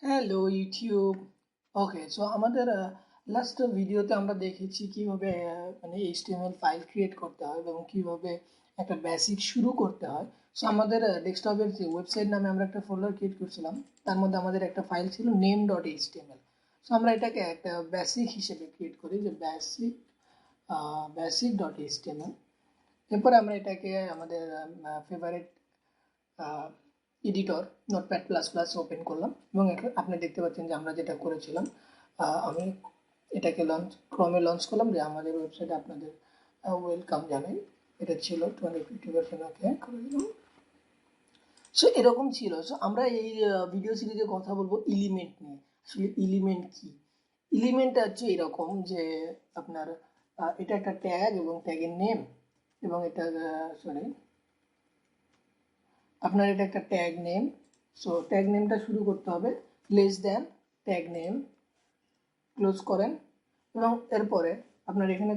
Hello YouTube. Okay, so আমাদের last ভিডিওতে আমরা দেখেছি কিভাবে মানে এইচটিএমএল ফাইল ক্রিয়েট করতে হয় এবং কিভাবে একটা বেসিক শুরু করতে হয়। সো আমাদের ডেস্কটপের যে ওয়েবসাইট নামে আমরা একটা ফোল্ডার ক্রিয়েট করছিলাম, তার মধ্যে আমাদের একটা ফাইল ছিল নেম ডট এইচটিএমএল। সো আমরা এটাকে একটা বেসিক হিসেবে ক্রিয়েট করি, যে বেসিক ডট এইচটিএমএল। এরপরে আমরা এটাকে আমাদের favourite editor notepad plus plus open করলাম এবং আপনি দেখতে পাচ্ছেন যে আমরা যেটা করেছিলাম, আমি এটাকে ক্রমে লঞ্চ করলাম যে আমাদের ওয়েবসাইটে আপনাদের ওয়েলকাম জানাই। এটা ছিল 20-50% ওকে করে দিলাম। সো এরকম ছিল। সো আমরা এই ভিডিও সিরিজে কথা বলবো এলিমেন্ট নিয়ে। আসলে এলিমেন্ট কি? এলিমেন্ট হচ্ছে এরকম যে আপনার এটা একটা ট্যাগ এবং ট্যাগের নেম, এবং এটা সরি আপনার এটা একটা ট্যাগ নেম। সো ট্যাগ নেমটা শুরু করতে হবে less than tag name, close করেন, এবং এরপরে আপনার এখানে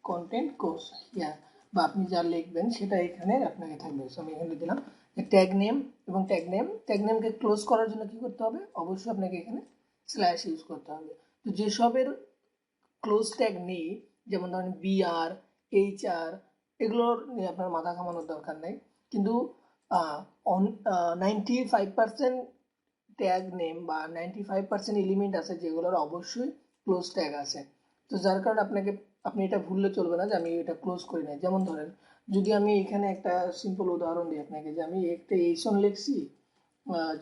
কন্টেন্ট কোর্স হিয়ার, বা আপনি যা লিখবেন সেটা এখানে আপনাকে থাকবে। সো আমি এখানে দিলাম ট্যাগ নেম, এবং ট্যাগ নেমকে ক্লোজ করার জন্য কি করতে হবে? অবশ্যই আপনাকে এখানে স্ল্যাশ ইউজ করতে হবে। তো যেসবের ক্লোজ ট্যাগ নেই, যেমন ধরেন বিআর, এইচআর, এগুলোর নিয়ে আপনার মাথা ঘামানোর দরকার নেই। কিন্তু 95% ট্যাগ নেম বা 95% এলিমেন্ট আছে যেগুলোর অবশ্যই ক্লোজ ট্যাগ আছে। তো যার কারণে আপনি এটা ভুললে চলবে না যে আমি এটা ক্লোজ করি না। যেমন ধরেন, যদি আমি এখানে একটা সিম্পল উদাহরণ দিই আপনাকে, যে আমি একটা এইচন লিখছি,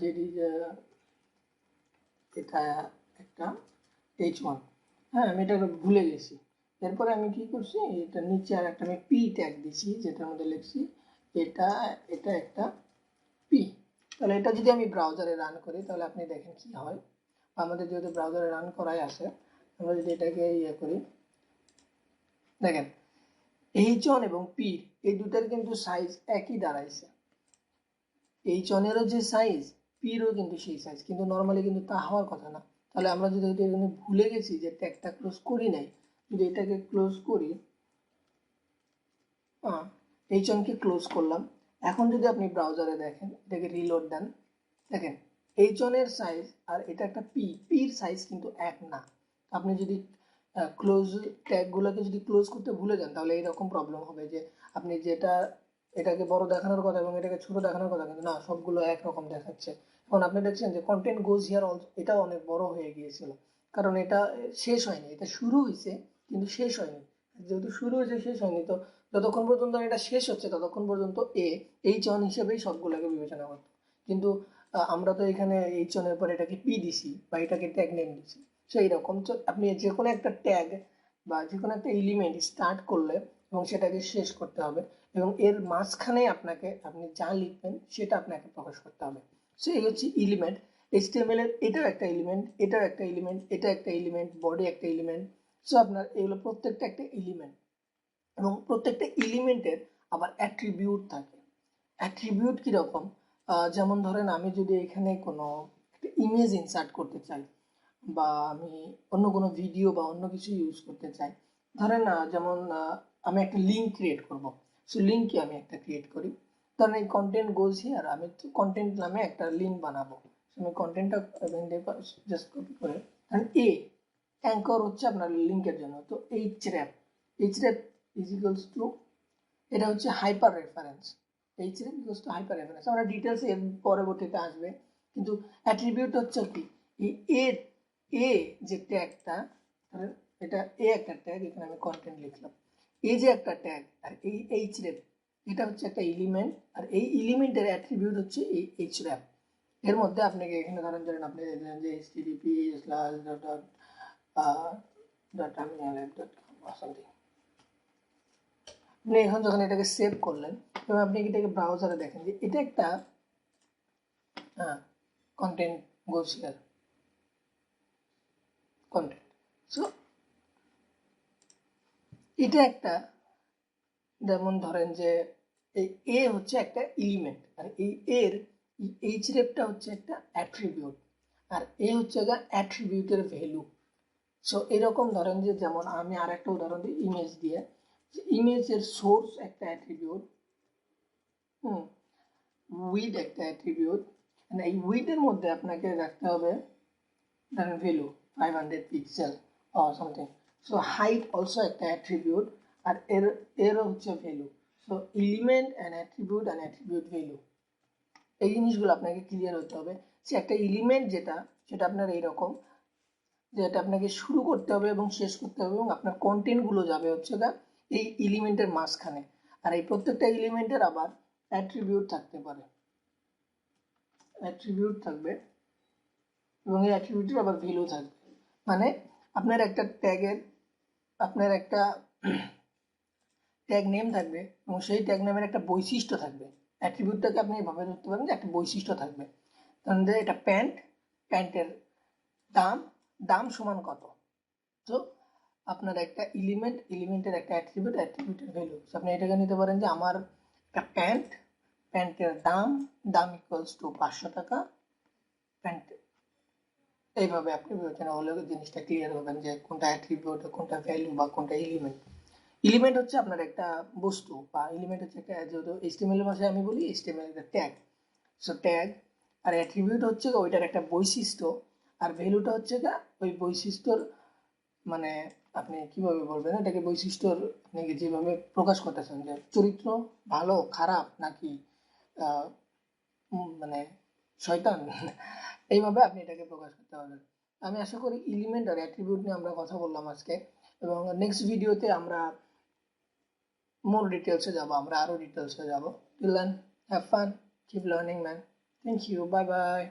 যেটি এটা একটা H1, হ্যাঁ আমি এটা ভুলে গেছি। এরপরে আমি কি করছি, এটা নিচে আর একটা আমি পি ট্যাগ দিছি, যেটার মধ্যে লিখছি এটা এটা একটা পি। তাহলে এটা যদি আমি ব্রাউজারে রান করি তাহলে আপনি দেখেন কি হয়। আমাদের যেহেতু ব্রাউজারে রান করাই আছে, আমরা যদি এটাকে ইয়ে করি, দেখেন H1 এবং পি এই দুটার কিন্তু সাইজ একই দাঁড়াইছে। H1-এরও যে সাইজ, পিরও কিন্তু সেই সাইজ, কিন্তু নর্মালি কিন্তু তা হওয়ার কথা না। তাহলে আমরা যদি এটা এখানে ভুলে গেছি যে ট্যাগটা ক্লোজ করি নাই, যদি এটাকে ক্লোজ করি, H1-কে ক্লোজ করলাম। এখন যদি আপনি ব্রাউজারে দেখেন, এটাকে রিলোড দেন, দেখেন H1-এর সাইজ আর এটা একটা পির সাইজ কিন্তু এক না। আপনি যদি ক্লোজ ট্যাগগুলোকে যদি ক্লোজ করতে ভুলে যান তাহলে এইরকম প্রবলেম হবে যে আপনি যেটা এটাকে বড় দেখানোর কথা এবং এটাকে ছোট দেখানোর কথা, কিন্তু না, সবগুলো একরকম দেখাচ্ছে। এখন আপনি দেখছেন যে কন্টেন্ট গোজ হিয়ার অলসো, এটাও অনেক বড় হয়ে গিয়েছিল, কারণ এটা শেষ হয়নি, এটা শুরু হয়েছে কিন্তু শেষ হয়নি। যেহেতু শুরু হয়েছে শেষ হয়নি, তো যতক্ষণ পর্যন্ত এটা শেষ হচ্ছে ততক্ষণ পর্যন্ত H1 হিসেবেই সবগুলোকে বিবেচনা করতো। কিন্তু আমরা তো এখানে H1 এর পর এটাকে পি দিছি বা এটাকে ট্যাগ নেম দিছি। সো এইরকম তো আপনি যে কোনো একটা ট্যাগ বা যে কোনো একটা এলিমেন্ট স্টার্ট করলে এবং সেটাকে শেষ করতে হবে, এবং এর মাঝখানে আপনি যা লিখবেন সেটা আপনাকে প্রকাশ করতে হবে। সো এই হচ্ছে এলিমেন্ট। HTML এর এটাও একটা এলিমেন্ট, এটাও একটা এলিমেন্ট, এটা একটা এলিমেন্ট, বডি একটা এলিমেন্ট। সো আপনার এগুলো প্রত্যেকটা একটা এলিমেন্ট, এবং প্রত্যেকটা এলিমেন্টের আবার অ্যাট্রিবিউট থাকে। অ্যাট্রিবিউট কীরকম? যেমন ধরেন আমি যদি এখানে কোনো একটা ইমেজ ইনসার্ট করতে চাই, বা আমি অন্য কোনো ভিডিও বা অন্য কিছু ইউজ করতে চাই, ধরেন যেমন আমি একটা লিঙ্ক ক্রিয়েট করব। সো লিঙ্ককে আমি একটা ক্রিয়েট করি, ধরেন এই কন্টেন্ট গোজ হিয়ার, আমি কন্টেন্ট নামে একটা লিঙ্ক বানাবো। আমি কন্টেন্টটা জাস্ট কপি করে, ধরেন অ্যাঙ্কর হচ্ছে আপনার লিঙ্কের জন্য, তো H ref is equals to, এটা হচ্ছে hyper reference. HM equals to hyper reference, আমরা ডিটেলস এর পরবর্তীতে আসবে। কিন্তু অ্যাট্রিবিউট হচ্ছে কি, এই এ যে ট্যাগটা, এটা একটা ট্যাগ, এখানে আমি কন্টেন্ট লিখলাম, এই যে একটা ট্যাগ, আর এই এইচরেপ এটা হচ্ছে একটা এলিমেন্ট, আর এই এলিমেন্টের অ্যাট্রিবিউট হচ্ছে এই এইচরেপ। এর মধ্যে আপনাকে এখানে ধরেন আপনি দেখলেন যে http //terminal.com আপনি এখন যখন এটাকে সেভ করলেন এবং আপনি এটাকে ব্রাউজারে দেখেন যে এটা একটা content goes here content. So এটা একটা, যেমন ধরেন যে এই হচ্ছে একটা এলিমেন্ট, আর এই রেপটা হচ্ছে একটা অ্যাট্রিবিউট, আর হচ্ছে অ্যাট্রিবিউটের ভ্যালু। সো এরকম ধরেন যে, যেমন আমি আর একটা উদাহরণ দিই ইমেজ দিয়ে, ইমেজের সোর্স একটা অ্যাট্রিবিউট, উইথ একটা অ্যাট্রিবিউট, মানে এই উইডের মধ্যে আপনাকে রাখতে হবে ধরেন value 500 pixel or something. So height also একটা অ্যাট্রিবিউট, আর এরও হচ্ছে value. So element and attribute and attribute value, এই জিনিসগুলো আপনাকে ক্লিয়ার হতে হবে। সে একটা এলিমেন্ট সেটা আপনার এইরকম, যেটা আপনাকে শুরু করতে হবে এবং শেষ করতে হবে, এবং আপনার কন্টেন্টগুলো যাবে হচ্ছে এই এলিমেন্টের মাঝখানে। আর এই প্রত্যেকটা এলিমেন্টের আবার অ্যাট্রিবিউট থাকতে পারে, অ্যাট্রিবিউট থাকবে, এবং এই অ্যাট্রিবিউটের আবার ভ্যালু থাকবে। মানে আপনার একটা ট্যাগ নেম থাকবে, এবং সেই ট্যাগ নেমের একটা বৈশিষ্ট্য থাকবে। অ্যাট্রিবিউটটাকে আপনি এভাবে ধরতে পারেন যে একটা বৈশিষ্ট্য থাকবে। ধরুন যে এটা প্যান্টের দাম সমান কত। তো আপনার একটা এলিমেন্টের একটা অ্যাট্রিবিউটের ভ্যালু। আপনি এটাকে নিতে পারেন যে আমার একটা প্যান্টের দাম ইকুয়ালস টু 500 টাকা। প্যান্ট এইভাবে আপনি বিবেচনা হলে জিনিসটা ক্লিয়ার হবেন যে কোনটা অ্যাট্রিবিউট, কোনটা ভ্যালু বা কোনটা এলিমেন্ট হচ্ছে আপনার একটা বস্তু, বা এলিমেন্ট হচ্ছে একটা, যেহেতু এইচটিএমএল ভাষায় আমি বলি এইচটিএমএল একটা ট্যাগ। সো ট্যাগ আর অ্যাট্রিবিউট হচ্ছে ওইটার একটা বৈশিষ্ট্য, আর ভ্যালুটা হচ্ছে ওই বৈশিষ্ট্যর মানে আপনি কিভাবে বলবেন এটাকে, বৈশিষ্ট্যর আপনি যেভাবে প্রকাশ করতেছেন, যে চরিত্র ভালো খারাপ নাকি মানে শয়তান, এইভাবে আপনি এটাকে প্রকাশ করতে পারবেন। আমি আশা করি এলিমেন্ট আর অ্যাট্রিবিউট নিয়ে আমরা কথা বললাম আজকে, এবং নেক্সট ভিডিওতে আমরা more details এ যাবো, আমরা আরো ডিটেলসে যাবো। Till then, have fun, keep learning, man. Thank you, bye bye.